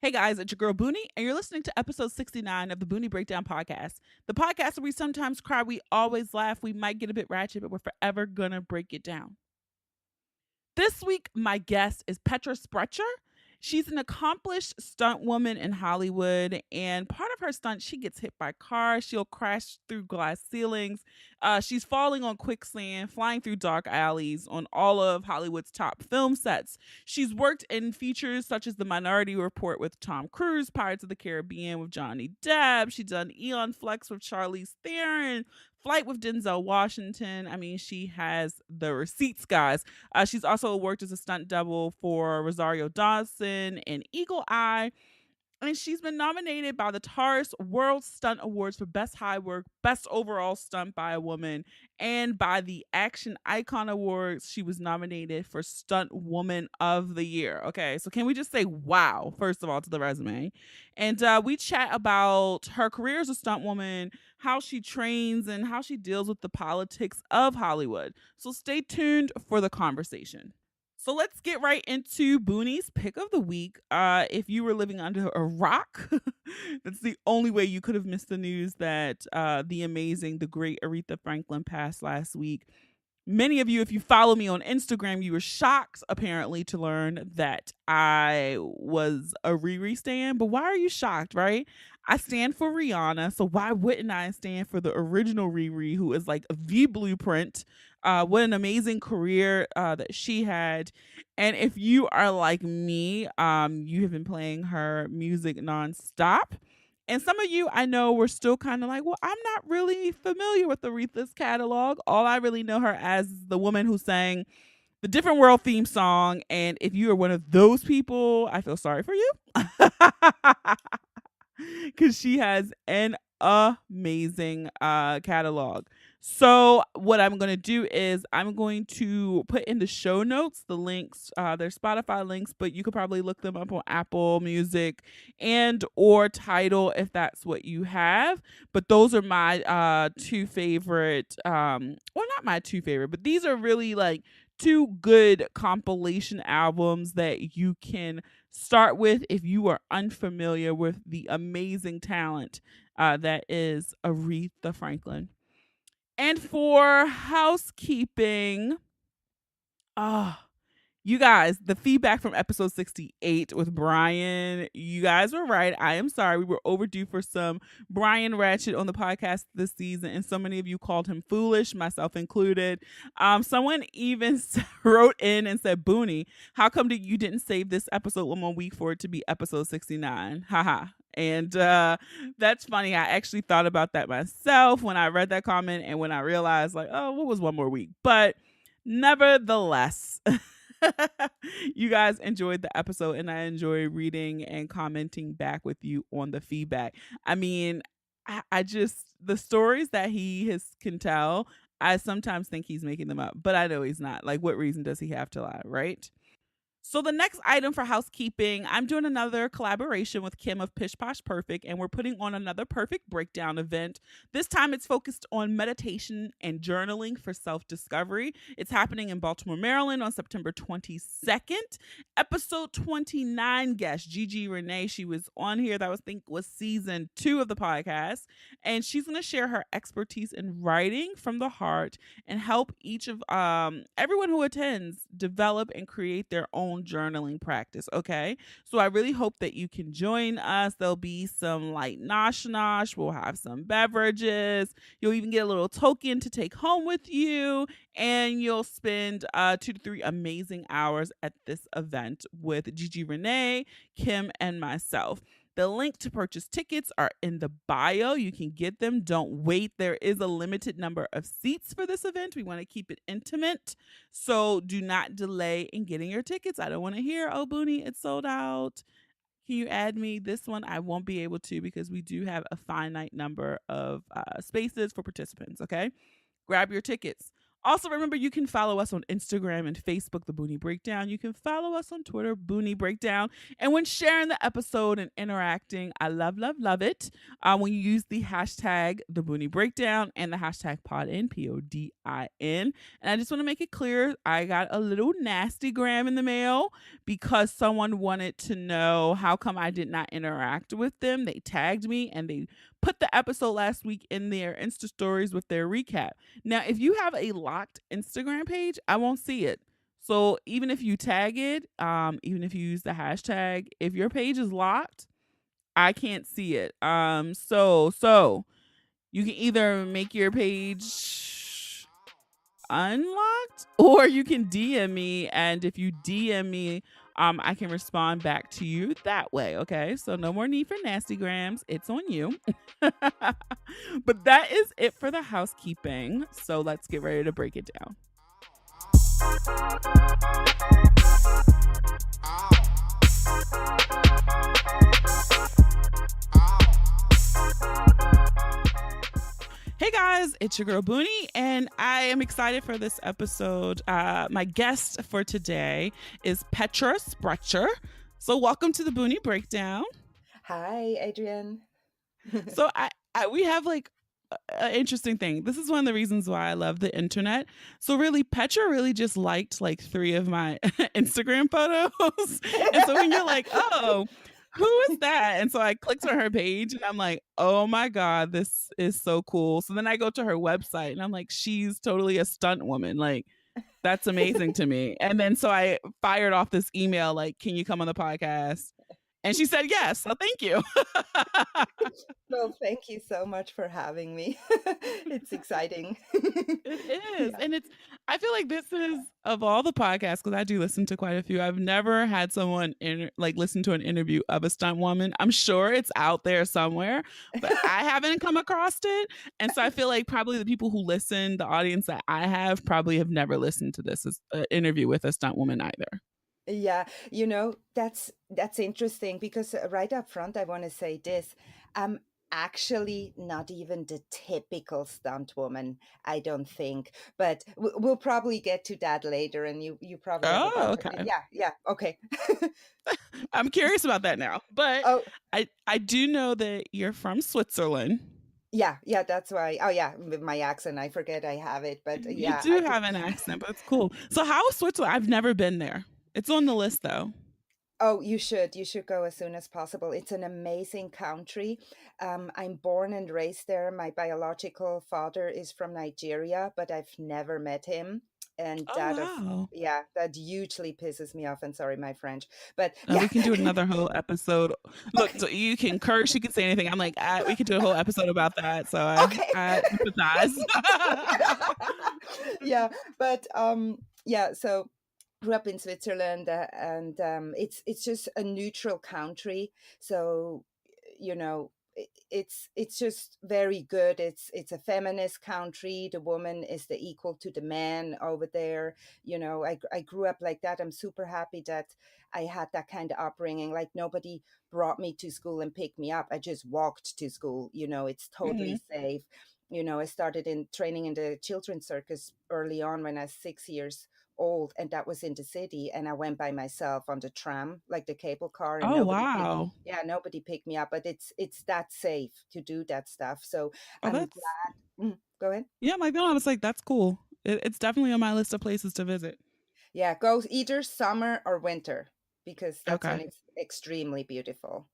Hey guys, it's your girl Boonie, and you're listening to episode 69 of the Boonie Breakdown podcast. The podcast where we sometimes cry, we always laugh, we might get a bit ratchet, but we're forever gonna break it down. This week, my guest is Petra Sprecher. She's an accomplished stunt woman in Hollywood, and part of her stunt, she gets hit by cars. She'll crash through glass ceilings. She's falling on quicksand, flying through dark alleys on all of Hollywood's top film sets. She's worked in features such as The Minority Report with Tom Cruise, Pirates of the Caribbean with Johnny Depp. She's done Eon Flex with Charlize Theron, Flight with Denzel Washington. I mean, she has the receipts, guys. She's also worked as a stunt double for Rosario Dawson and Eagle Eye. And she's been nominated by the Taurus World Stunt Awards for Best High Work, Best Overall Stunt by a Woman, and by the Action Icon Awards, she was nominated for Stunt Woman of the Year. Okay, so can we just say wow, first of all, to the resume? And we chat about her career as a stunt woman, how she trains, and how she deals with the politics of Hollywood. So stay tuned for the conversation. So let's get right into Boonie's pick of the week. If you were living under a rock, that's the only way you could have missed the news that the great Aretha Franklin passed last week. Many of you, if you follow me on Instagram, you were shocked apparently to learn that I was a Riri stan. But why are you shocked, right? I stand for Rihanna, so why wouldn't I stand for the original Riri, who is like the blueprint? What an amazing career that she had. And if you are like me, you have been playing her music nonstop. And some of you I know were still kind of like, well, I'm not really familiar with Aretha's catalog. All I really know her as the woman who sang the Different World theme song. And if you are one of those people, I feel sorry for you. Because she has an amazing catalog. So what I'm going to do is I'm going to put in the show notes the links. They're Spotify links, but you could probably look them up on Apple Music and or Tidal if that's what you have. But those are my two favorite. Well, not my two favorite, but these are really like two good compilation albums that you can start with if you are unfamiliar with the amazing talent that is Aretha Franklin. And for housekeeping, you guys, the feedback from episode 68 with Brian, you guys were right. I am sorry. We were overdue for some Brian Ratchet on the podcast this season, and so many of you called him foolish, myself included. Someone even wrote in and said, Boonie, how come you didn't save this episode 1 more week for it to be episode 69? Haha. And that's funny. I actually thought about that myself when I read that comment and when I realized, like, oh, what was 1 more week? But nevertheless, you guys enjoyed the episode and I enjoy reading and commenting back with you on the feedback. I mean, I just, the stories that he can tell, I sometimes think he's making them up, but I know he's not. Like, what reason does he have to lie, right? So the next item for housekeeping, I'm doing another collaboration with Kim of Pish Posh Perfect, and we're putting on another Perfect Breakdown event. This time it's focused on meditation and journaling for self-discovery. It's happening in Baltimore, Maryland on September 22nd. Episode 29 guest, Gigi Renee, she was on here. That was season 2 of the podcast. And she's going to share her expertise in writing from the heart and help each of everyone who attends develop and create their own journaling practice. Okay, so I really hope that you can join us. There'll be some light nosh. We'll have some beverages. You'll even get a little token to take home with you, and you'll spend 2 to 3 amazing hours at this event with Gigi Renee, Kim, and myself. The link to purchase tickets are in the bio. You can get them. Don't wait. There is a limited number of seats for this event. We want to keep it intimate. So do not delay in getting your tickets. I don't want to hear, oh, Boonie, it's sold out. Can you add me? This one I won't be able to because we do have a finite number of spaces for participants, okay? Grab your tickets. Also, remember you can follow us on Instagram and Facebook, The Boonie Breakdown. You can follow us on Twitter, Boonie Breakdown. And when sharing the episode and interacting, I love, love, love it. When you use the hashtag The Boonie Breakdown and the hashtag PODIN, PODIN. And I just want to make it clear, I got a little nasty gram in the mail because someone wanted to know how come I did not interact with them. They tagged me and they put the episode last week in their Insta stories with their recap. Now, if you have a locked Instagram page, I won't see it. So even if you tag it, even if you use the hashtag, if your page is locked, I can't see it. So you can either make your page unlocked or you can DM me, and if you DM me, I can respond back to you that way. Okay, so no more need for nasty grams, it's on you. But that is it for the housekeeping, so let's get ready to break it down. Hey guys, it's your girl Boonie, and I am excited for this episode. My guest for today is Petra Sprecher. So welcome to the Boonie Breakdown. Hi, Adrienne. So we have like an interesting thing. This is one of the reasons why I love the internet. So really, Petra really just liked like 3 of my Instagram photos. And so when you're like, oh, who is that? And so I clicked on her page and I'm like, oh my God, this is so cool. So then I go to her website and I'm like, she's totally a stunt woman. Like, that's amazing to me. And then so I fired off this email like, can you come on the podcast? And she said yes. So thank you. Well, thank you so much for having me. It's exciting. It is. Yeah. And I feel like this is, of all the podcasts, because I do listen to quite a few, I've never had someone listen to an interview of a stunt woman. I'm sure it's out there somewhere, but I haven't come across it. And so I feel like probably the people who listen, the audience that I have, probably have never listened to this interview with a stunt woman either. Yeah, that's interesting because right up front I want to say this. I'm actually not even the typical stunt woman, I don't think. But we'll probably get to that later, and you probably have a Oh, better. okay. Yeah, okay. I'm curious about that now. But Oh, I do know that you're from Switzerland. yeah, that's why. Oh, yeah, with my accent, I forget I have it, but You yeah, do have an accent, but it's cool. So how is Switzerland? I've never been there. It's on the list though. Oh, you should. You should go as soon as possible. It's an amazing country. I'm born and raised there. My biological father is from Nigeria, but I've never met him. And Oh wow. yeah, that hugely pisses me off. And sorry, my French, but We yeah. can do another whole episode. Look, Okay. so you can curse, you can say anything. I'm like, we could do a whole episode about that. So Okay. I empathize. Yeah, but yeah, so grew up in Switzerland, and it's just a neutral country. So you know, it's just very good. It's a feminist country. The woman is the equal to the man over there. I grew up like that. I'm super happy that I had that kind of upbringing. Like, nobody brought me to school and picked me up. I just walked to school. It's totally Mhm. safe. I started in training in the children's circus early on when I was 6 years old, and that was in the city, and I went by myself on the tram, like the cable car, and Oh wow. nobody picked me up. But it's that safe to do that stuff, so Oh, I'm that's glad. Go ahead. yeah. My God, I was like, that's cool. It's definitely on my list of places to visit. Yeah, go either summer or winter, because that's when Okay, it's extremely beautiful.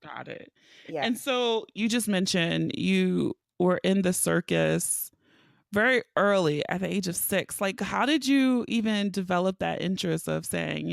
got it. Yeah. And so you just mentioned you were in the circus very early at the age of 6. Like, how did you even develop that interest of saying,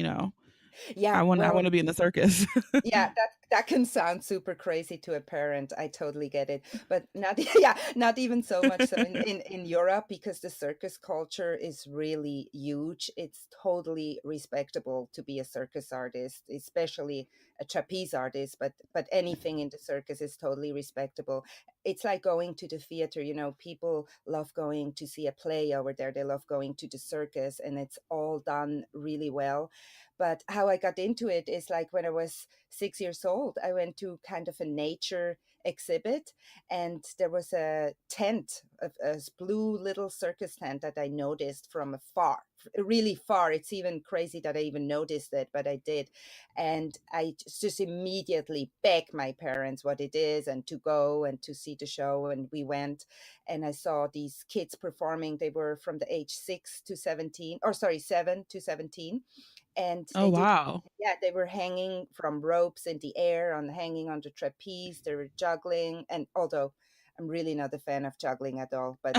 Yeah, I well, want to be in the circus? yeah, that can sound super crazy to a parent. I totally get it, but not yeah, not even so much so in Europe, because the circus culture is really huge. It's totally respectable to be a circus artist, especially a trapeze artist. But anything in the circus is totally respectable. It's like going to the theater. People love going to see a play over there. They love going to the circus, and it's all done really well. But how I got into it is like when I was 6 years old, I went to kind of a nature exhibit, and there was a tent, a blue little circus tent that I noticed from afar, really far. It's even crazy that I even noticed it, but I did. And I just immediately begged my parents what it is and to go and to see the show. And we went, and I saw these kids performing. They were from the age 6 to 17, or sorry, 7 to 17. And Oh, they did, wow. yeah, they were hanging from ropes in the air, on hanging on the trapeze. They were juggling. And although I'm really not a fan of juggling at all, but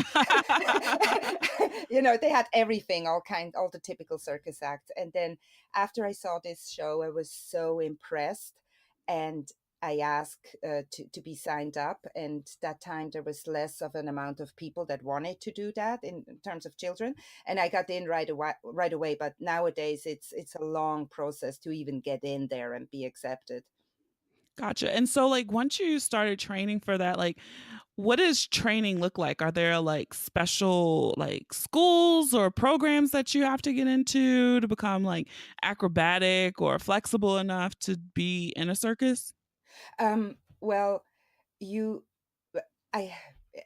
they had everything, all the typical circus acts. And then after I saw this show, I was so impressed, and I asked to be signed up. And that time there was less of an amount of people that wanted to do that in terms of children, and I got in right away. Right away. But nowadays it's a long process to even get in there and be accepted. Gotcha. And so, like, once you started training for that, like, what does training look like? Are there like special like schools or programs that you have to get into to become like acrobatic or flexible enough to be in a circus? Well, you I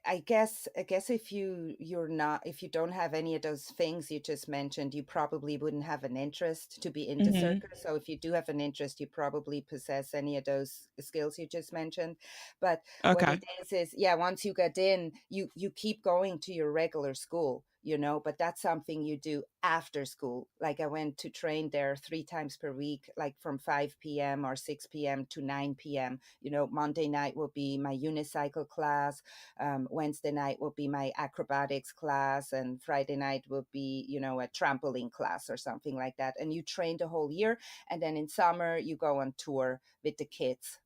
I guess if if you don't have any of those things you just mentioned, you probably wouldn't have an interest to be into Hmm. circus. So if you do have an interest, you probably possess any of those skills you just mentioned. But what Okay. it is yeah, once you get in, you keep going to your regular school, but that's something you do after school. Like I went to train there 3 times per week, like from 5 p.m. or 6 p.m. to 9 p.m. Monday night will be my unicycle class, Wednesday night will be my acrobatics class, and Friday night will be, a trampoline class or something like that. And you train the whole year, and then in summer you go on tour with the kids.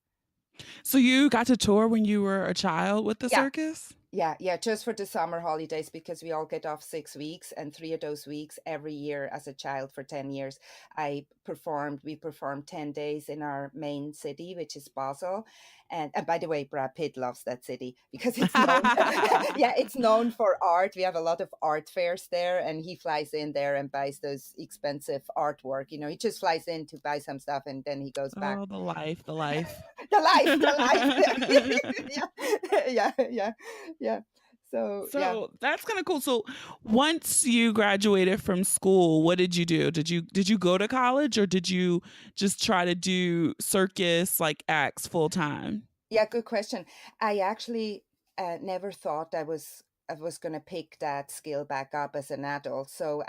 So you got to tour when you were a child with the Yeah, circus? yeah, just for the summer holidays, because we all get off 6 weeks, and 3 of those weeks every year as a child for 10 years. We performed 10 days in our main city, which is Basel. And by the way, Brad Pitt loves that city because it's known, yeah, it's known for art. We have a lot of art fairs there, and he flies in there and buys those expensive artwork. He just flies in to buy some stuff, and then he goes back. Oh, the life, the life. The life. Yeah, yeah. So yeah. So that's kind of cool. So once you graduated from school, what did you do? Did you go to college, or did you just try to do circus like acts full time? Yeah, good question. I actually never thought I was going to pick that skill back up as an adult. So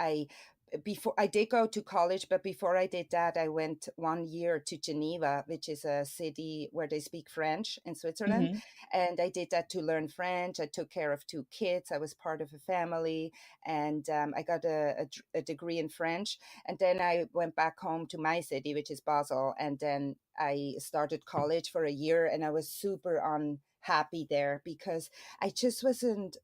before I did go to college, but before I did that, I went 1 year to Geneva, which is a city where they speak French in Switzerland. Hmm. And I did that to learn French. I took care of 2 kids. I was part of a family, and I got a degree in French. And then I went back home to my city, which is Basel. And then I started college for a year, and I was super unhappy there because I just wasn't.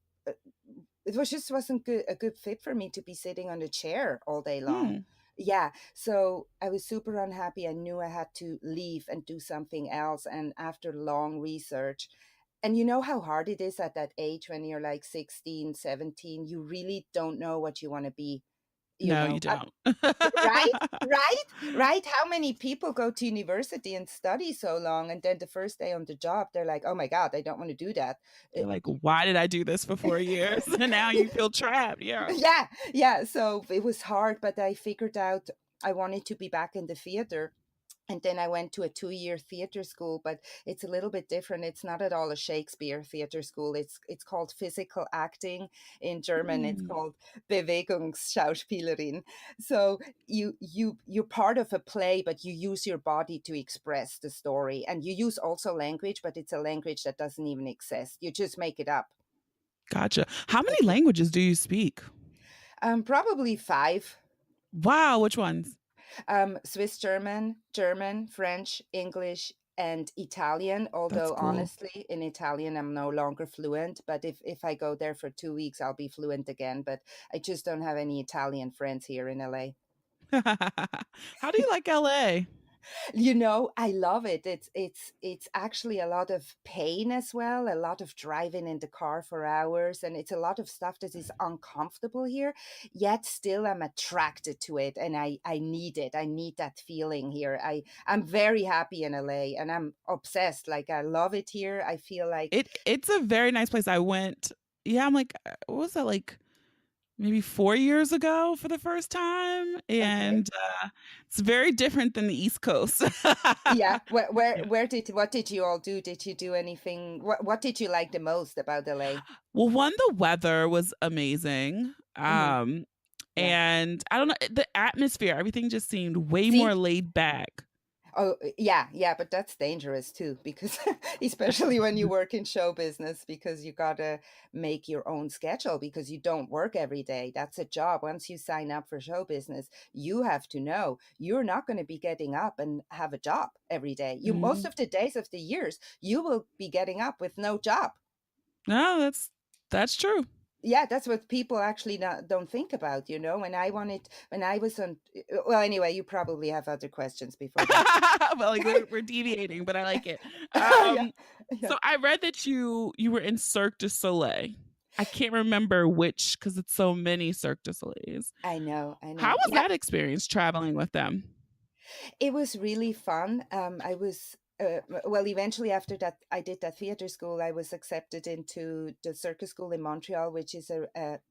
It just wasn't a good fit for me to be sitting on a chair all day long. Hmm. Yeah, so I was super unhappy. I knew I had to leave and do something else. And after long research, and you know how hard it is at that age when you're like 16, 17, you really don't know what you want to be, you No, know. you don't. Right, right, right. How many people go to university and study so long, and then the first day on the job, they're like, "Oh my God, I don't want to do that." You're like, why did I do this for 4 years? And now you feel trapped. Yeah. Yeah, yeah. So it was hard, but I figured out I wanted to be back in the theater. And then I went to a 2 year theater school, but it's a little bit different. It's not at all a Shakespeare theater school. It's called physical acting. In German, it's Mm. called Bewegungsschauspielerin. So you're part of a play, but you use your body to express the story, and you use also language, but it's a language that doesn't even exist. You just make it up. Gotcha. How So many languages do you speak? probably five. Wow, which ones? Swiss German, German, French, English, and Italian. That's Although cool. honestly, in Italian, I'm no longer fluent. But if I go there for 2 weeks, I'll be fluent again. But I just don't have any Italian friends here in LA. How do you like LA? I love it. It's actually a lot of pain as well, a lot of driving in the car for hours, and it's a lot of stuff that is uncomfortable here. Yet still, I'm attracted to it, and I need it. I need that feeling here. I'm very happy in LA, and I'm obsessed. Like I love it here. I feel like It's a very nice place. I went. Yeah, I'm like, what was that like? Maybe 4 years ago for the first time, okay. and it's very different than the East Coast. Yeah. Yeah. What did you all do? Did you do anything? What did you like the most about LA? Well, one, the weather was amazing. Hmm. Yeah. And I don't know, the atmosphere, everything just seemed way more See, laid back. oh, yeah, yeah, but that's dangerous too, because especially when you work in show business, because you gotta make your own schedule because you don't work every day. That's a job. Once you sign up for show business, you have to know you're not going to be getting up and have a job every day. You most Mhm. of the days of the years, you will be getting up with no job. No, that's true. Yeah, that's what people actually don't think about, when I was on, well, anyway, you probably have other questions before that. But like we're deviating, but I like it. Yeah, yeah. So I read that you were in Cirque du Soleil. I can't remember which because it's so many Cirque du Soleils. I How know. was Yeah, that experience traveling with them? it was really fun. I was well. Eventually, after that, I did that theater school. I was accepted into the circus school in Montreal, which is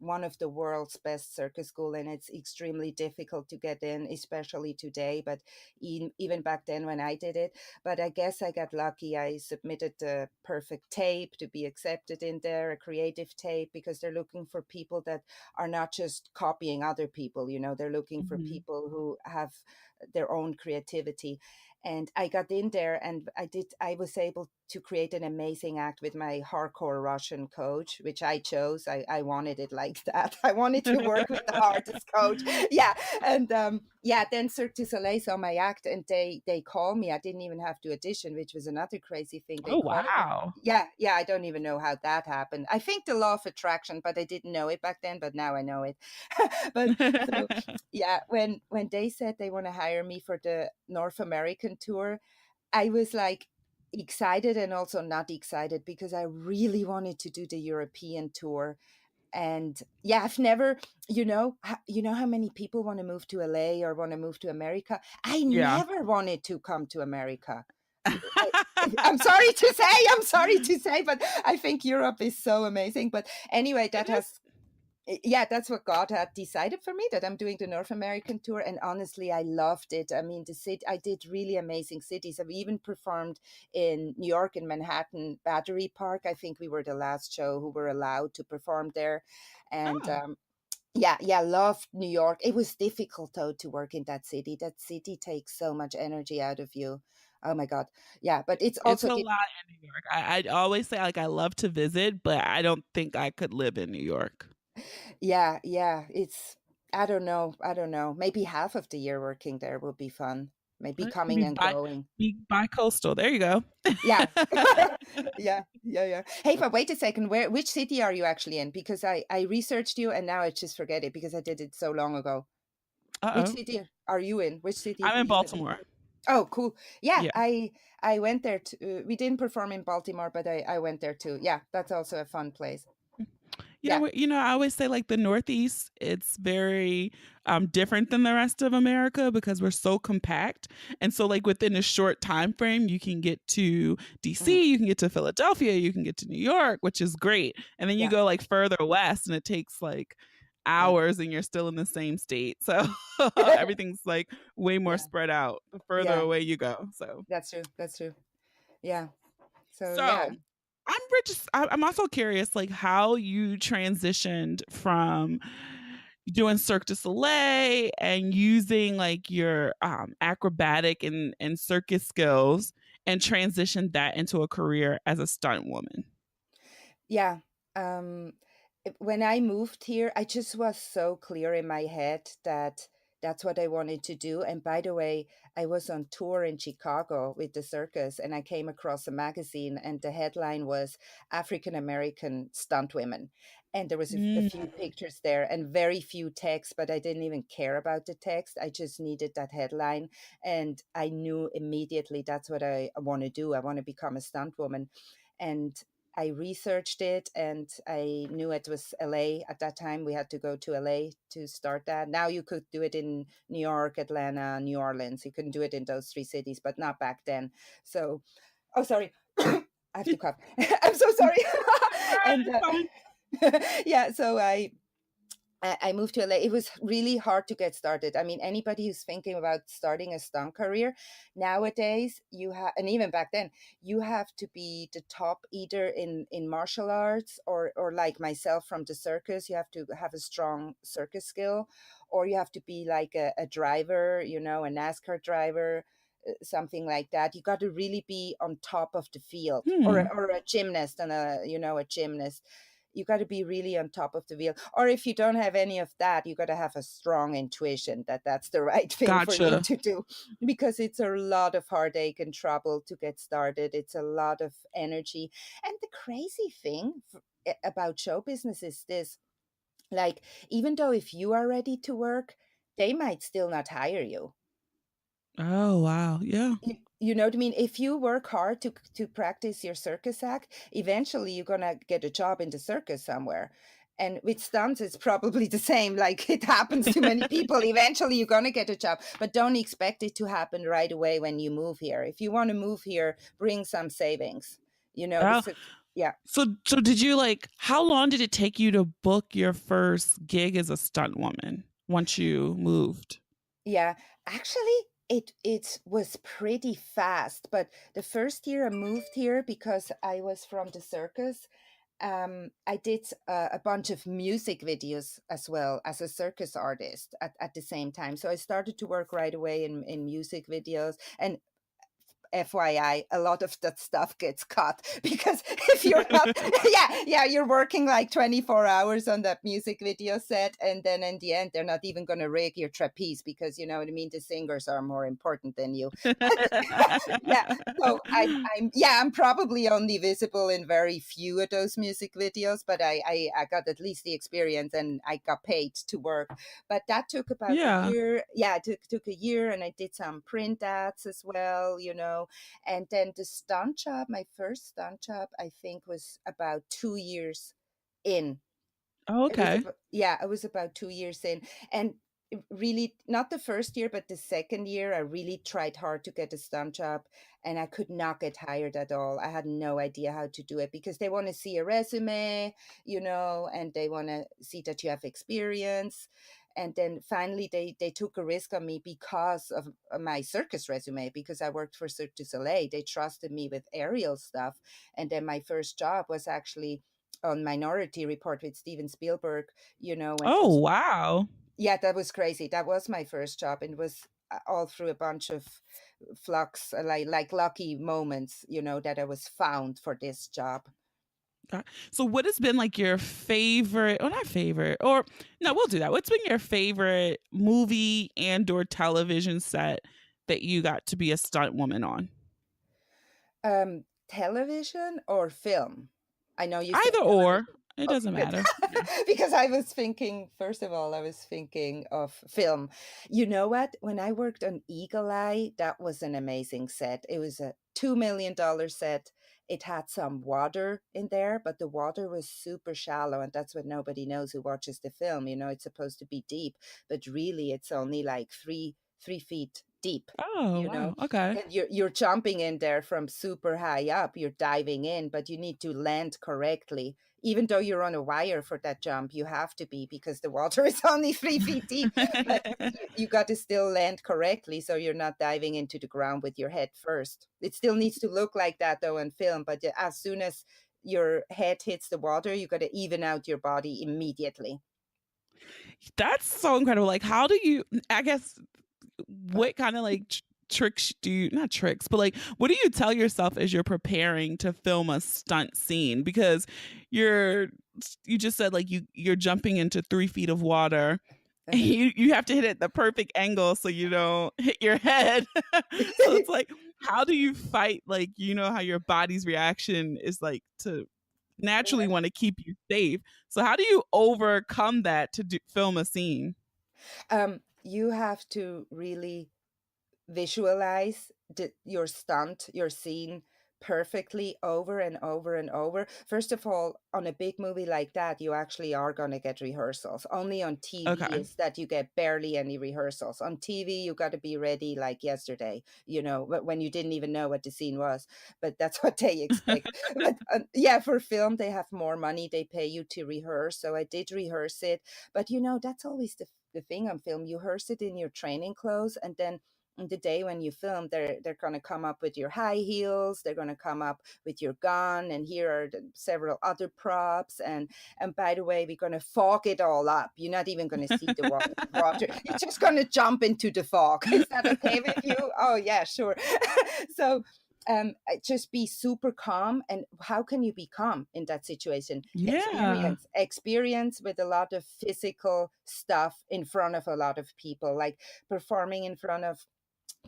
one of the world's best circus school, and it's extremely difficult to get in, especially today. But even back then, when I did it, but I guess I got lucky. I submitted the perfect tape to be accepted in there, a creative tape, because they're looking for people that are not just copying other people. They're looking for Mhm. people who have their own creativity. And I got in there, and I was able to create an amazing act with my hardcore Russian coach, which I chose. I wanted it like that. I wanted to work with the hardest coach. Yeah. And yeah, then Cirque du Soleil saw my act, and they called me. I didn't even have to audition, which was another crazy thing. They Oh called me. wow. Yeah, yeah, I don't even know how that happened. I think the law of attraction, but I didn't know it back then, but now I know it. But so yeah, when they said they want to hire me for the North American tour, I was like excited and also not excited, because I really wanted to do the European tour. And yeah, I've never, you know how many people want to move to LA or want to move to America. I Yeah. never wanted to come to America. I, I'm sorry to say, but I think Europe is so amazing. But anyway, It is. yeah, that's what God had decided for me, that I'm doing the North American tour. And honestly, I loved it. I mean, the city, I did really amazing cities. I've even performed in New York, in Manhattan Battery Park. I think we were the last show who were allowed to perform there. And Oh, yeah, yeah, loved New York. It was difficult though to work in that city. That city takes so much energy out of you. Oh my God. Yeah, but it's it's also a lot in New York. I always say like I love to visit, but I don't think I could live in New York. yeah, yeah, it's I don't know. Maybe half of the year working there will be fun. Maybe coming and going. Be bi-coastal. There you go. Yeah. Yeah, yeah, yeah. Hey, but wait a second. Which city are you actually in? Because I researched you and now I just forget it because I did it so long ago. Which Uh-oh. city are you in? Which city I'm do in you live in? Baltimore. Oh, cool. Yeah, Yeah. I went there to, we didn't perform in Baltimore, but I went there too. Yeah, that's also a fun place. Yeah. I always say like the Northeast, it's very different than the rest of America because we're so compact. And so like within a short time frame, you can get to Mhm. DC, you can get to Philadelphia, you can get to New York, which is great. And then you Yeah. go like further west and it takes like Yeah. hours and you're still in the same state. So everything's like way more Yeah. spread out the further Yeah. away you go. So That's true. That's true. Yeah. So yeah. so I'm also curious, like how you transitioned from doing Cirque du Soleil and using like your acrobatic and circus skills and transitioned that into a career as a stunt woman. Yeah. Um, when I moved here, I just was so clear in my head that that's what I wanted to do. And by the way, I was on tour in Chicago with the circus, and I came across a magazine, and the headline was African American Stunt Women. and there was a few Mm. pictures there and very few text, but I didn't even care about the text. I just needed that headline, and I knew immediately that's what I want to do. I want to become a stunt woman. And I researched it, and I knew it was LA at that time. We had to go to LA to start that. Now you could do it in New York, Atlanta, New Orleans. You couldn't do it in those three cities, but not back then. So, oh, sorry. I have to cough. I'm so sorry. And Fine. yeah, so I moved to LA. It was really hard to get started. I mean, anybody who's thinking about starting a stunt career nowadays, you have, and even back then, you have to be the top either in martial arts, or like myself from the circus, you have to have a strong circus skill, or you have to be like a driver, you know, a NASCAR driver, something like that. You got to really be on top of the field, Hmm. or a gymnast, and a gymnast. You got to be really on top of the wheel. Or if you don't have any of that, you got to have a strong intuition that that's the right thing for you Gotcha. to do, because it's a lot of heartache and trouble to get started. It's a lot of energy. And the crazy thing about show business is this, like, even though if you are ready to work, they might still not hire you. Oh, wow. Yeah. You know what I mean? If you work hard to practice your circus act, eventually you're gonna get a job in the circus somewhere. And with stunts, it's probably the same. Like, it happens to many people. Eventually, you're gonna get a job, but don't expect it to happen right away when you move here. If you want to move here, bring some savings. You know, Oh, yeah. so did you how long did it take you to book your first gig as a stunt woman once you moved? Yeah, actually, it was pretty fast. But the first year I moved here, because I was from the circus, I did a bunch of music videos as well as a circus artist at the same time. So I started to work right away in music videos. And FYI, a lot of that stuff gets cut because if you're not, yeah, you're working like 24 hours on that music video set. And then in the end, they're not even going to rig your trapeze because, you know what I mean? The singers are more important than you. Yeah. So I'm probably only visible in very few of those music videos, but I got at least the experience, and I got paid to work. But that took about a Yeah. year. Yeah, it took a year, and I did some print ads as well, you know. And then the stunt job, my first stunt job, I think was about 2 years in. Oh, It was okay. about, yeah, it was about 2 years in. And really, not the first year, but the second year, I really tried hard to get a stunt job, and I could not get hired at all. I had no idea how to do it because they want to see a resume, you know, and they want to see that you have experience. And then finally, they took a risk on me because of my circus resume, because I worked for Cirque du Soleil. They trusted me with aerial stuff. And then my first job was actually on Minority Report with Steven Spielberg, you know, when it Oh, was, wow. yeah, that was crazy. That was my first job, and it was all through a bunch of flux, like lucky moments, you know, that I was found for this job. So what has been your favorite, or not favorite, or no, we'll do that. What's been your favorite movie and or television set that you got to be a stunt woman on? Television or film? I know you said Either or. television. It Okay, doesn't good. matter. Yeah. Because I was thinking, first of all, I was thinking of film. You know what? When I worked on Eagle Eye, that was an amazing set. It was a $2 million set. It had some water in there, but the water was super shallow. And that's what nobody knows who watches the film. You know, it's supposed to be deep, but really it's only like 3 feet deep, Oh, you know. wow. Okay. And you're jumping in there from super high up. You're diving in, but you need to land correctly. Even though you're on a wire for that jump, you have to be, because the water is only 3 feet deep. But you got to still land correctly, so you're not diving into the ground with your head first. It still needs to look like that though on film, but as soon as your head hits the water, you got to even out your body immediately. That's so incredible. How do you, I guess, what kind of tricks do you, not tricks, but what do you tell yourself as you're preparing to film a stunt scene? Because you're, you just said you're jumping into 3 feet of water, and Uh-huh. you have to hit it at the perfect angle so you don't hit your head. So it's how do you fight, how your body's reaction is to naturally want to keep you safe. So how do you overcome that to film a scene? You have to really visualize your stunt, your scene perfectly over and over and over. First of all, on a big movie like that, you actually are going to get rehearsals. Only on TV Okay. is that you get barely any rehearsals. On TV, you got to be ready like yesterday, when you didn't even know what the scene was. But that's what they expect. But yeah, for film, they have more money. They pay you to rehearse. So I did rehearse it. But that's always the thing on film. You rehearse it in your training clothes, and then the day when you film, they're going to come up with your high heels, they're going to come up with your gun, and here are several other props, and by the way, we're going to fog it all up. You're not even going to see the water. You're just going to jump into the fog. Is that okay with you? Oh yeah, sure. So just be super calm. And how can you be calm in that situation? Yeah. Experience with a lot of physical stuff in front of a lot of people, like performing in front of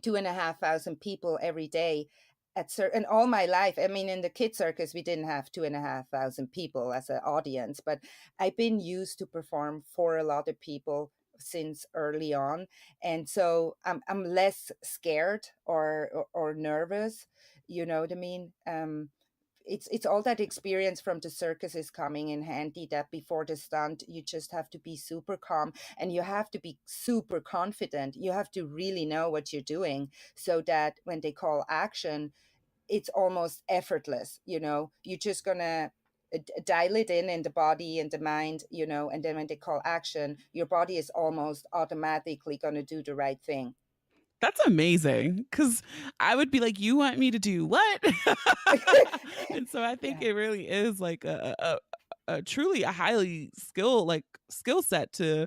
2,500 people every day and all my life. I mean, in the kid circus, we didn't have 2,500 people as an audience, but I've been used to perform for a lot of people since early on, and so I'm less scared or nervous. You know what I mean? It's all that experience from the circus is coming in handy, that before the stunt you just have to be super calm, and you have to be super confident. You have to really know what you're doing, so that when they call action, it's almost effortless. You're just gonna dial it in the body and the mind, and then when they call action, your body is almost automatically gonna do the right thing. That's amazing, because I would be like, you want me to do what? And so I think Yeah. it really is like a truly a highly skill set to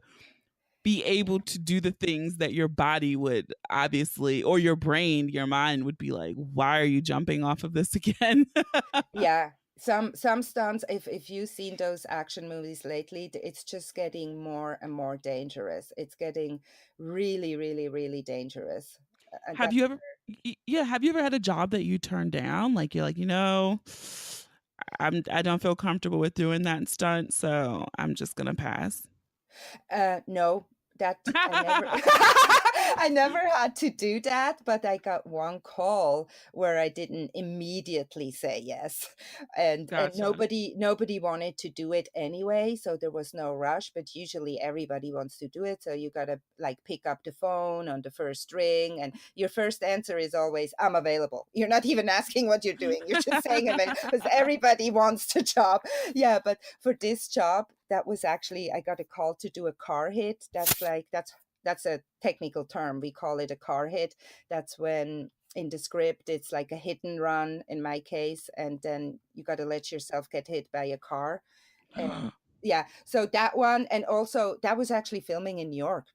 be able to do the things that your body would obviously, or your brain, your mind would be like, why are you jumping off of this again? Yeah, some stunts, if you've seen those action movies lately, it's just getting more and more dangerous. It's getting really, really, really dangerous. And Have that's you ever yeah, have you ever had a job that you turned down? Like you're like, I don't feel comfortable with doing that stunt, so I'm just gonna pass. no, that I never I never had to do that, but I got one call where I didn't immediately say yes. And Gotcha. nobody wanted to do it anyway, so there was no rush, but usually everybody wants to do it, so you got to like pick up the phone on the first ring, and your first answer is always I'm available. You're not even asking what you're doing. You're just saying available because everybody wants the job. Yeah, but for this job, that was actually, I got a call to do a car hit. That's a technical term. We call it a car hit. That's when in the script it's like a hit and run in my case, and then you got to let yourself get hit by a car. And yeah, so that one, and also that was actually filming in New York,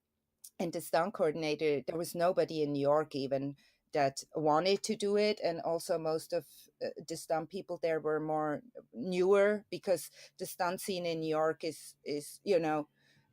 and the stunt coordinator, there was nobody in New York even that wanted to do it, and also most of the stunt people there were more newer, because the stunt scene in New York is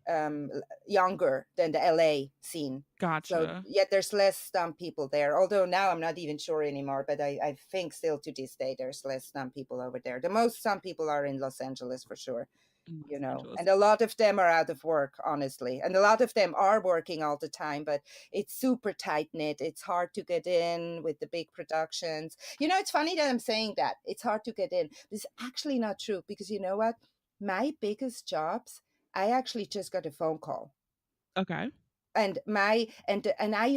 um, younger than the LA scene. So Gotcha. yeah, there's less stunt people there. Although now I'm not even sure anymore, but I think still to this day there's less stunt people over there. The most stunt people are in Los Angeles for sure. In Los Angeles. And a lot of them are out of work, honestly, and a lot of them are working all the time, but it's super tight knit. It's hard to get in with the big productions. It's funny that I'm saying that it's hard to get in. It's actually not true, because you know what, my biggest jobs, I actually just got a phone call. Okay. And I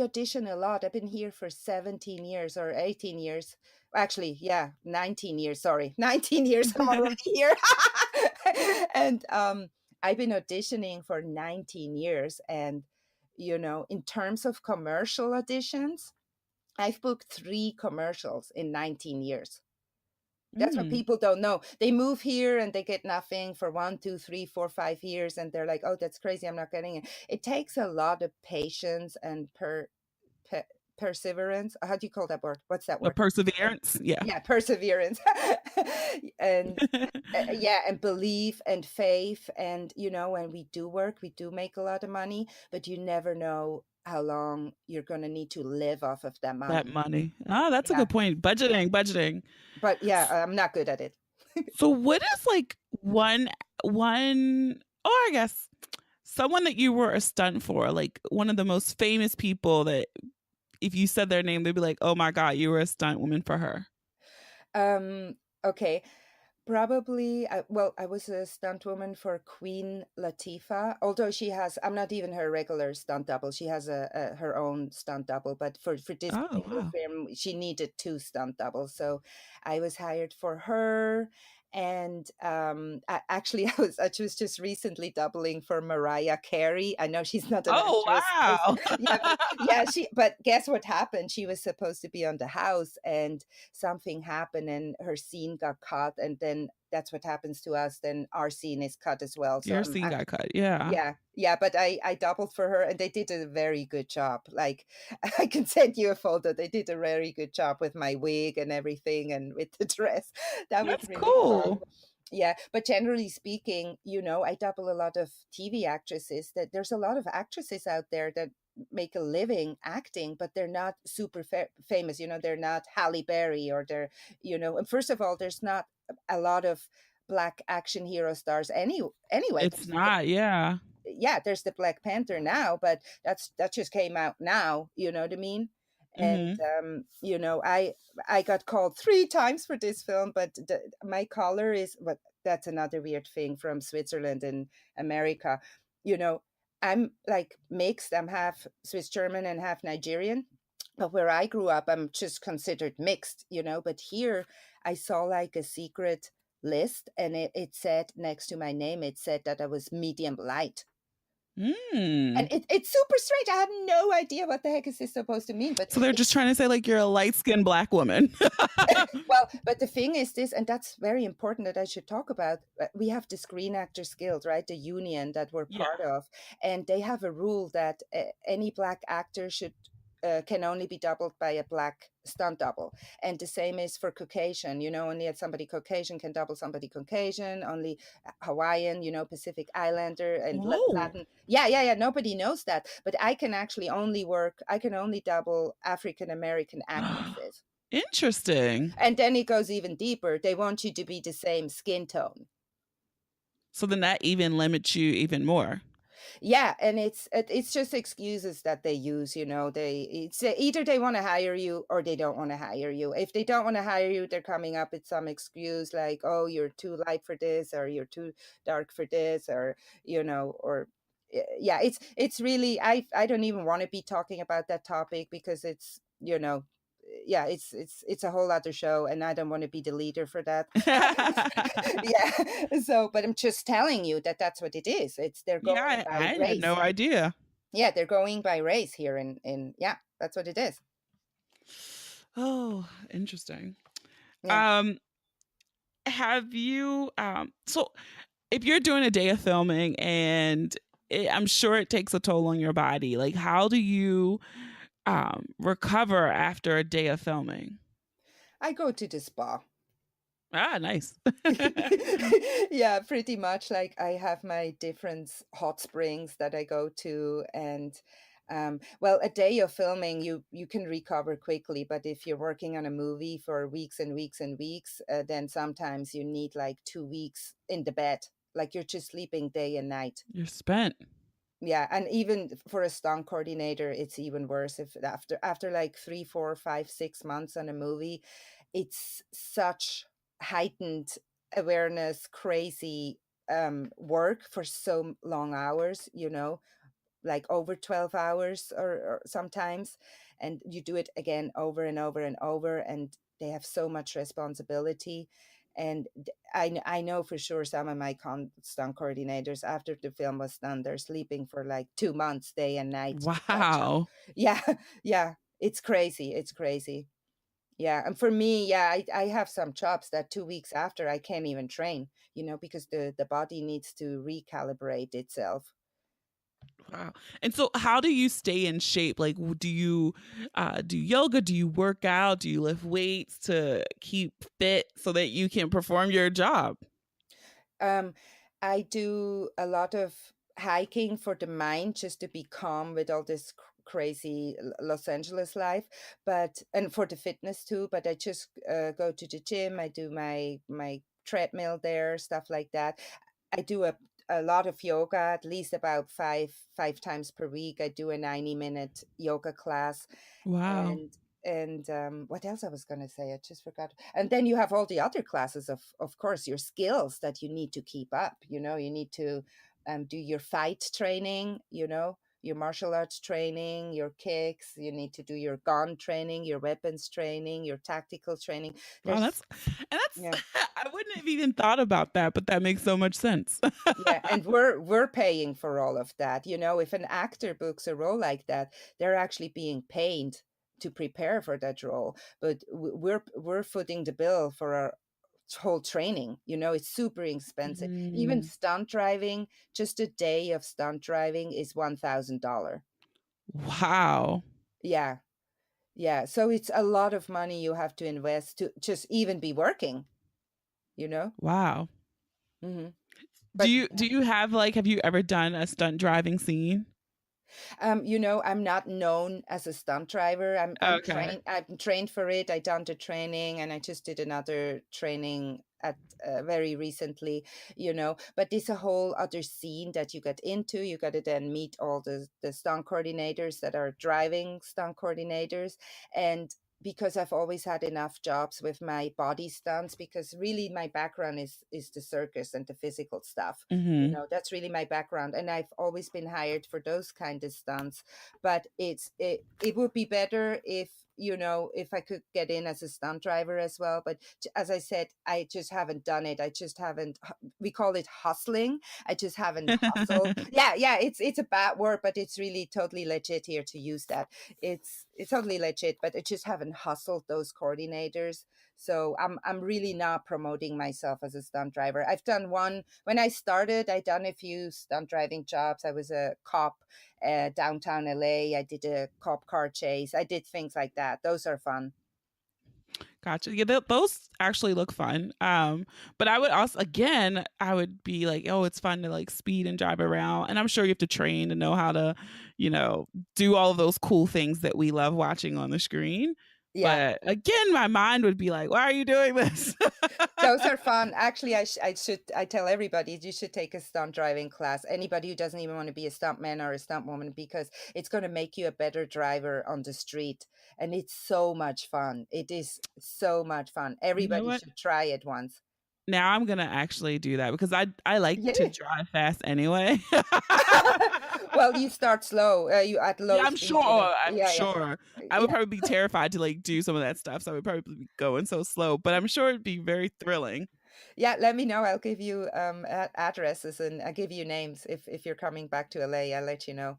audition a lot. I've been here for 17 years or 18 years. Actually, yeah, 19 years. Sorry, 19 years. I'm already here. And I've been auditioning for 19 years. And in terms of commercial auditions, I've booked 3 commercials in 19 years. That's what Mm. people don't know. They move here and they get nothing for 1, 2, 3, 4, 5 years, and they're like, "Oh, that's crazy. I'm not getting it." It takes a lot of patience and pe- perseverance. How do you call that word? What's that The word? perseverance. Yeah. Yeah, perseverance, and yeah, and belief and faith. And when we do work, we do make a lot of money, but you never know how long you're going to need to live off of that That money. money. Oh, that's a Yeah, good point. Budgeting. but yeah, I'm not good at it. So what is like one or I guess someone that you were a stunt for, like one of the most famous people that if you said their name, they'd be like, "Oh my God, you were a stunt woman for her." Um, okay. Probably, well, I was a stunt woman for Queen Latifah, although I'm not even her regular stunt double. She has her own stunt double, but for this Oh particular wow. film, she needed two stunt doubles. So I was hired for her. And actually, I was just recently doubling for Mariah Carey. I know she's not an Oh actress. wow. Yeah, but yeah, but guess what happened? She was supposed to be on the house, and something happened and her scene got cut, and then that's what happens to us, then our scene is cut as well. So Your scene got cut. Yeah. yeah, but I doubled for her, and they did a very good job. Like, I can send you a photo. They did a very good job with my wig and everything, and with the dress. That was That's really fun. cool. Yeah, but generally speaking, I double a lot of TV actresses. That there's a lot of actresses out there that make a living acting, but they're not super famous. They're not Halle Berry, or and first of all, there's not a lot of black action hero stars anyway. It's not, yeah. Yeah, there's the Black Panther now, but that just came out now. You know what I mean? And Hmm. I got called 3 times for this film, but my color is what. That's another weird thing from Switzerland and America. You know, I'm like mixed. I'm half Swiss German and half Nigerian. But where I grew up, I'm just considered mixed. But here I saw like a secret list, and it said next to my name, it said that I was medium light. And Mm. it's super strange. I had no idea what the heck is this supposed to mean, but So they're just trying to say like you're a light-skinned black woman. but the thing is this, and that's very important that I should talk about. We have the Screen Actors Guild, right? The union that we're Yeah. part of, and they have a rule that any black actor should can only be doubled by a black stunt double, and the same is for Caucasian. Only somebody Caucasian can double somebody Caucasian. Only Hawaiian, Pacific Islander, and Whoa. Latin. Yeah. Nobody knows that, but I can actually only work. I can only double African American actresses. Interesting. And then it goes even deeper. They want you to be the same skin tone. So then that even limits you even more. Yeah, and it's just excuses that they use. It's either they want to hire you or they don't want to hire you. If they don't want to hire you, they're coming up with some excuse like, "Oh, you're too light for this," or "You're too dark for this," or yeah, it's really, I don't even want to be talking about that topic, because it's yeah, it's a whole other show, and I don't want to be the leader for that. Yeah, so, but I'm just telling you that that's what it is. They're Yeah, going by I had no race. idea. Yeah, they're going by race here, yeah, that's what it is. Oh, interesting. Yeah. Um, have you so if you're doing a day of filming and I'm sure it takes a toll on your body, like how do you recover after a day of filming? I go to the spa. Ah, nice. Yeah, pretty much. Like, I have my different hot springs that I go to, and well, a day of filming, you can recover quickly, but if you're working on a movie for weeks and weeks and weeks, then sometimes you need like 2 weeks in the bed, like you're just sleeping day and night. You're spent. Yeah, and even for a stunt coordinator, it's even worse. If after like 3, 4, 5, 6 months on a movie, it's such heightened awareness, crazy work for so long hours, like over 12 hours, or sometimes, and you do it again over and over and over, and they have so much responsibility. And I know for sure some of my stunt coordinators, after the film was done, they're sleeping for like 2 months, day and night, to catch up. Wow. Yeah. Yeah, it's crazy, it's crazy. Yeah, and for me, yeah, I have some jobs that 2 weeks after I can't even train, because the body needs to recalibrate itself. Wow. And so how do you stay in shape? Like do you do yoga? Do you work out? Do you lift weights to keep fit so that you can perform your job? Um, I do a lot of hiking for the mind, just to be calm with all this crazy Los Angeles life, but and for the fitness too. But I just go to the gym. I do my treadmill there, stuff like that. I do a lot of yoga, at least about five times per week. I do a 90-minute yoga class, Wow. and what else I was going to say? I just forgot. And then you have all the other classes of course, your skills that you need to keep up. You need to do your fight training. Your martial arts training, your kicks. You need to do your gun training, your weapons training, your tactical training. Wow, There's that's yeah. I wouldn't have even thought about that, but that makes so much sense. Yeah, and we're paying for all of that. If an actor books a role like that, they're actually being paid to prepare for that role. But we're footing the bill for our whole training. It's super expensive. Even Mm, stunt driving, just a day of stunt driving is $1,000. wow. Yeah, yeah. So it's a lot of money you have to invest to just even be working. You know. Wow. hmm Do But you do you have have you ever done a stunt driving scene? I'm not known as a stunt driver. I'm Okay. trained. I'm trained for it. I done the training, and I just did another training at very recently. But it's a whole other scene that you get into. You got to then meet all the stunt coordinators that are driving stunt coordinators, and because I've always had enough jobs with my body stunts, because really my background is the circus and the physical stuff. Mhm. That's really my background, and I've always been hired for those kind of stunts. But it would be better if I could get in as a stunt driver as well. But as I said, I just haven't done it. I just haven't. We call it hustling. I just haven't hustled. Yeah, yeah. It's a bad word, but it's really totally legit here to use that. It's totally legit, but I just haven't hustled those coordinators. So I'm really not promoting myself as a stunt driver. I've done one when I started. I done a few stunt driving jobs. I was a cop downtown LA. I did a cop car chase. I did things like that. Those are fun. Gotcha. Yeah, those actually look fun. But I would also, again, I would be like, oh, it's fun to speed and drive around, and I'm sure you have to train to know how to, you know, do all of those cool things that we love watching on the screen. Yeah, But again, my mind would be like, why are you doing this? those are fun. Actually, I tell everybody you should take a stunt driving class. Anybody who doesn't even want to be a stuntman or a stunt woman, because it's going to make you a better driver on the street, and it's so much fun. It is so much fun. You know Everybody what? should try it once. Now I'm gonna actually do that because I like Yeah. to drive fast anyway. Well, you start slow. You at Yeah, low I'm speed. sure. I'm Yeah, yeah, sure. I would yeah. probably be terrified to do some of that stuff, so I would probably be going so slow. But I'm sure it'd be very thrilling. Yeah, let me know. I'll give you addresses, and I'll give you names if you're coming back to LA. I'll let you know.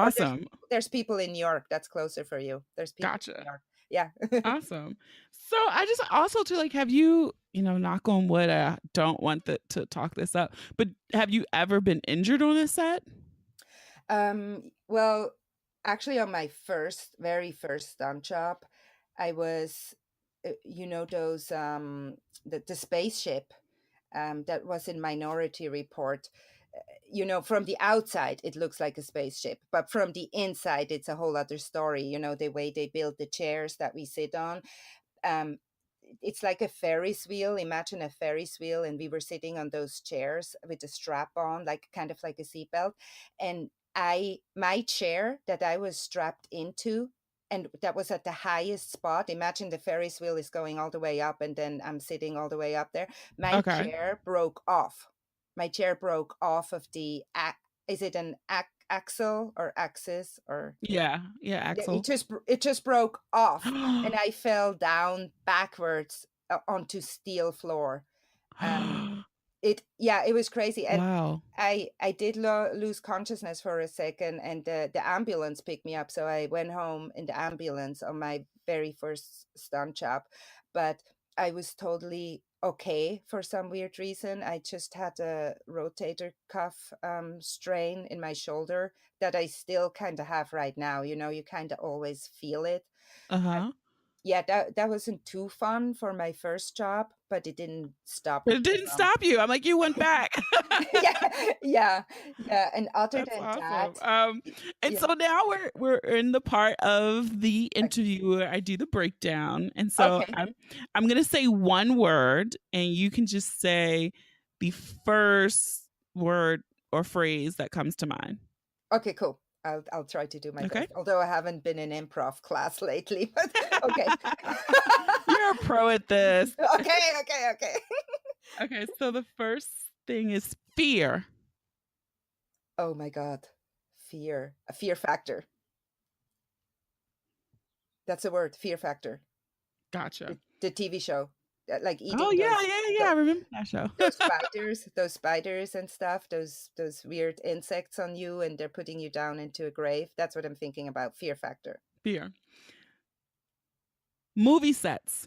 Or Awesome. there's people in New York that's closer for you. There's people in Gotcha. New York. Yeah. Awesome. So I just also to have you, knock on wood, I don't want to talk this up, but have you ever been injured on a set? Well, actually, on my very first stunt job, I was, those the spaceship that was in Minority Report. From the outside, it looks like a spaceship, but from the inside, it's a whole other story. The way they build the chairs that we sit on. Um, it's like a Ferris wheel. Imagine a Ferris wheel, and we were sitting on those chairs with a strap on, like kind of like a seatbelt. And my chair that I was strapped into, and that was at the highest spot. Imagine the Ferris wheel is going all the way up, and then I'm sitting all the way up there. My Okay. chair broke off. My chair broke off of is it an axle or axis or Yeah. Yeah, it Axel. just it just broke off, and I fell down backwards onto steel floor. um it was crazy, and Wow. I did lose consciousness for a second, and the ambulance picked me up, so I went home in the ambulance on my very first stunt job. But I was totally okay. For some weird reason, I just had a rotator cuff strain in my shoulder that I still kind of have right now. You kind of always feel it. Uh-huh. yeah, that wasn't too fun for my first job, but it didn't stop But me it didn't from. stop you. I'm like, you went back. Yeah, yeah. And other That's than awesome. that, And yeah, so now we're in the part of the interview where I do the breakdown. And so okay, I'm gonna say one word, and you can just say the first word or phrase that comes to mind. okay, cool. I'll try to do my Okay. best. Although I haven't been in improv class lately, but okay. You're a pro at this. Okay. Okay, so the first thing is fear. Oh my God. Fear. A fear factor. That's a word, fear factor. Gotcha. The TV show. Like Oh eating yeah, yeah, yeah. I remember that show. those spiders and stuff, those weird insects on you, and they're putting you down into a grave. That's what I'm thinking about. Fear factor. Fear. Movie sets.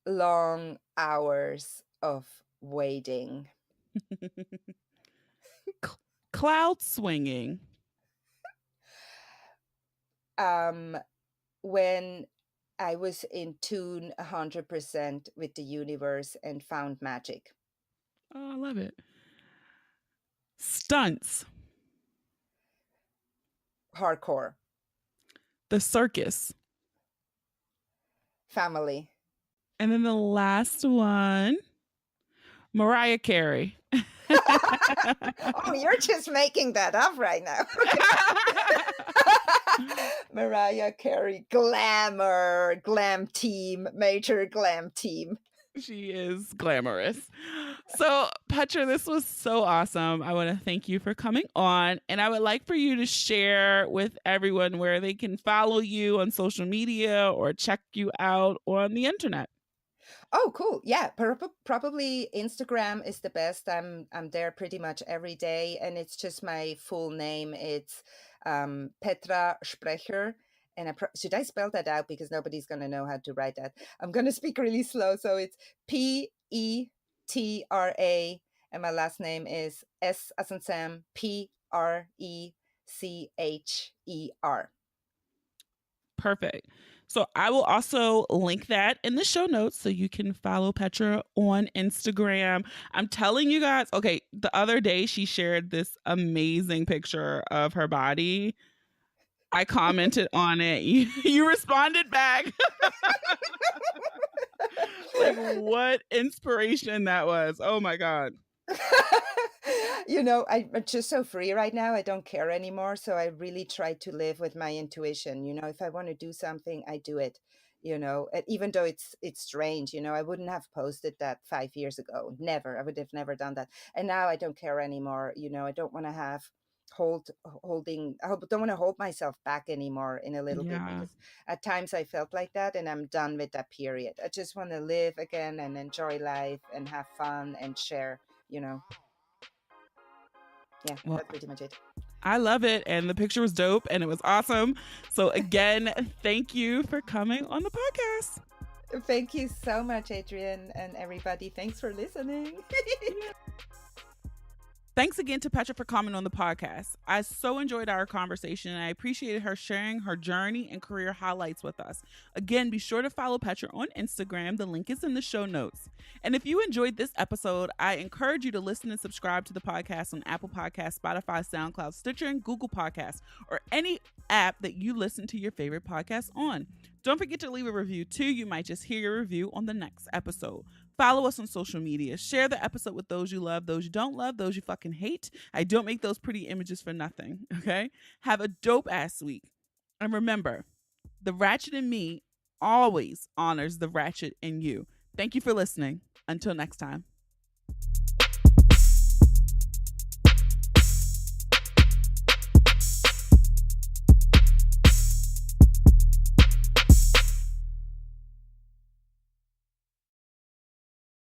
Long hours of waiting. Cloud swinging. When I was in tune 100% with the universe and found magic. Oh, I love it. Stunts. Hardcore. The circus. Family. And then the last one, Mariah Carey. Oh, you're just making that up right now. Mariah Carey, glamour, glam team, major glam team. She is glamorous. So, Petra, this was so awesome. I want to thank you for coming on. And I would like for you to share with everyone where they can follow you on social media or check you out on the internet. Oh, cool. Yeah, probably Instagram is the best. I'm there pretty much every day, and it's just my full name. It's Petra Sprecher. And should I spell that out because nobody's going to know how to write that? I'm going to speak really slow. So it's Petra, and my last name is S as in Sam, Precher. Perfect. So I will also link that in the show notes so you can follow Petra on Instagram. I'm telling you guys, okay, the other day she shared this amazing picture of her body. I commented on it. You responded back. Like, what inspiration that was. Oh my God. I'm just so free right now. I don't care anymore. So I really try to live with my intuition. If I want to do something, I do it. And even though it's strange, I wouldn't have posted that 5 years ago. Never. I would have never done that. And now I don't care anymore. I don't want to don't want to hold myself back anymore in a little bit, Yeah. because at times I felt like that, and I'm done with that period. I just want to live again and enjoy life and have fun and share. Yeah, Well, that's pretty much it. I love it. And the picture was dope and it was awesome. So, again, thank you for coming on the podcast. Thank you so much, Adrian, and everybody. Thanks for listening. Thanks again to Petra for coming on the podcast. I so enjoyed our conversation and I appreciated her sharing her journey and career highlights with us. Again, be sure to follow Petra on Instagram. The link is in the show notes. And if you enjoyed this episode, I encourage you to listen and subscribe to the podcast on Apple Podcasts, Spotify, SoundCloud, Stitcher, and Google Podcasts, or any app that you listen to your favorite podcast on. Don't forget to leave a review too. You might just hear your review on the next episode. Follow us on social media. Share the episode with those you love, those you don't love, those you fucking hate. I don't make those pretty images for nothing, okay? Have a dope ass week. And remember, the ratchet in me always honors the ratchet in you. Thank you for listening. Until next time.